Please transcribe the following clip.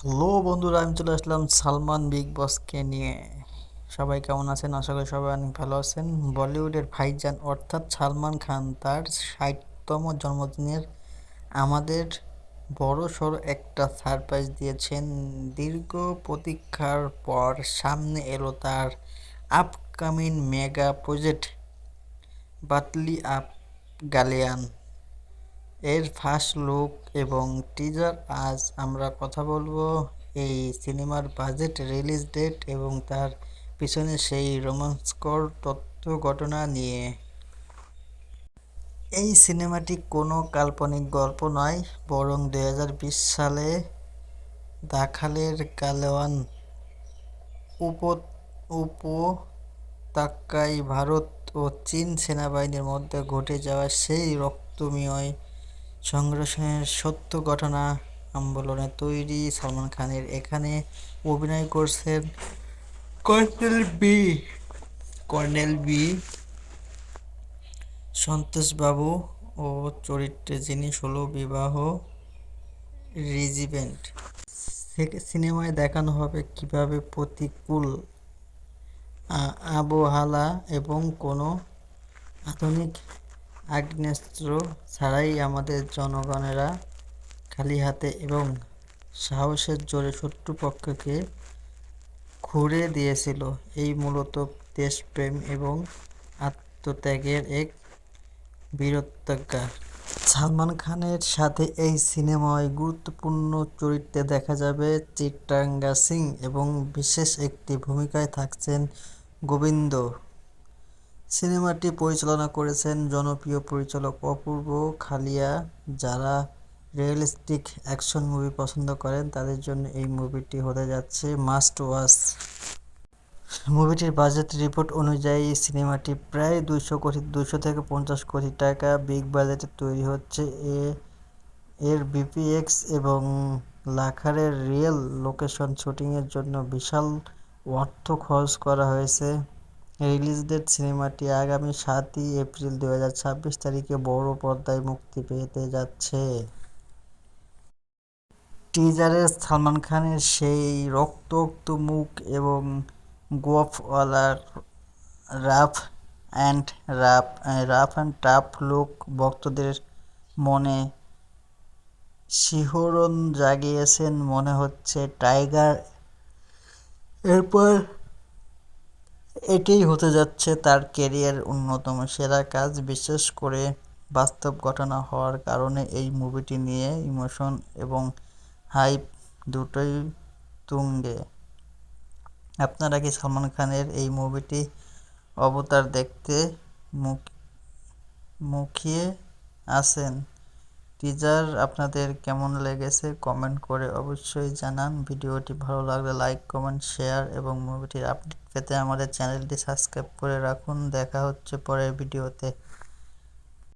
Hello বন্ধুরা, আমি চলে আসলাম সালমান বিগ বসকে নিয়ে। সবাই কেমন আছেন? আশা করি সবাই অনেক ভালো আছেন। বলিউডের ভাইজান অর্থাৎ সালমান খান তার ৬০তম জন্মদিনের আমাদের বড় সড় একটা সারপ্রাইজ দিয়েছেন। দীর্ঘ প্রতীক্ষার পর সামনে এলো তার আপকামিং মেগা প্রজেক্ট বাটলি আপ গালিয়ান এর ফার্স্ট লুক এবং টিজার। আজ আমরা কথা বলবো এই সিনেমার বাজেট, রিলিজ ডেট এবং তার পিছনে সেই রোমাঞ্চকর তথ্য ঘটনা নিয়ে। এই সিনেমাটি কোনো কাল্পনিক গল্প নয়, বরং ২০২০ সালে দাখালের গালওয়ান উপত্যকায় ভারত ও চীন সেনাবাহিনীর মধ্যে ঘটে যাওয়া সেই রক্তময় সংঘর্ষের সত্য ঘটনা আন্দোলনে তৈরি। সালমান খানের এখানে অভিনয় করছেন কর্নেল বি কর্নেল বি সন্তোষবাবু ও চরিত্রে যিনি ১৬ বিবাহ রেজিমেন্ট। সিনেমায় দেখানো হবে কিভাবে প্রতিকূল আবহাওয়া এবং কোনো আধুনিক আগ্নেয়াস্ত্র ছাড়াই আমাদের জনগণেরা খালি হাতে এবং সাহসের জোরে শত্রুপক্ষকে ঘুরে দিয়েছিল। এই মূলত দেশপ্রেম এবং আত্মত্যাগের এক বীরোত্তগা। সালমান খানের সাথে এই সিনেমায় গুরুত্বপূর্ণ চরিত্রে দেখা যাবে চিত্রাঙ্গা সিং এবং বিশেষ একটি ভূমিকায় থাকছেন গোবিন্দ। সিনেমাটি পরিচালনা করেছেন জনপ্রিয় পরিচালক অপূর্ব খালিয়া। যারা রিয়েলিস্টিক অ্যাকশন মুভি পছন্দ করেন তাদের জন্য এই মুভিটি হতে যাচ্ছে মাস্ট ওয়াচ। মুভিটির বাজেট রিপোর্ট অনুযায়ী সিনেমাটি প্রায় ২০০ থেকে ৫০ কোটি টাকা বিগ বাজেটে তৈরি হচ্ছে। এর ভিএফএক্স এবং লাখারের রিয়েল লোকেশন শুটিংয়ের জন্য বিশাল অর্থ খরচ করা হয়েছে। রিলিজ ডেট: সিনেমাটি আগামী ৭ই এপ্রিল ২০২৬ তারিখে বড় পর্দায় মুক্তি পেতে যাচ্ছে। টিজারে সালমান খানের সেই রক্তাক্ত মুখ এবং গোঁফওয়ালা রাফ অ্যান্ড টাফ লুক ভক্তদের মনে শিহরণ জাগিয়েছে। মনে হচ্ছে টাইগার এরপর এটাই হতে যাচ্ছে তার ক্যারিয়ারের অন্যতম সেরা কাজ, বিশেষ করে বাস্তব ঘটনা হওয়ার কারণে। এই মুভিটি নিয়ে ইমোশন এবং হাইপ দুটোই তুঙ্গে। আপনারা কি সালমান খানের এই মুভিটি অবতার দেখতে মুখিয়ে আছেন? টিজার আপনাদের কেমন লেগেছে কমেন্ট করে অবশ্যই জানান। ভিডিওটি ভালো লাগলে লাইক, কমেন্ট, শেয়ার এবং মুভিটির আপডেট পেতে আমাদের চ্যানেলটি সাবস্ক্রাইব করে রাখুন। দেখা হচ্ছে পরের ভিডিওতে।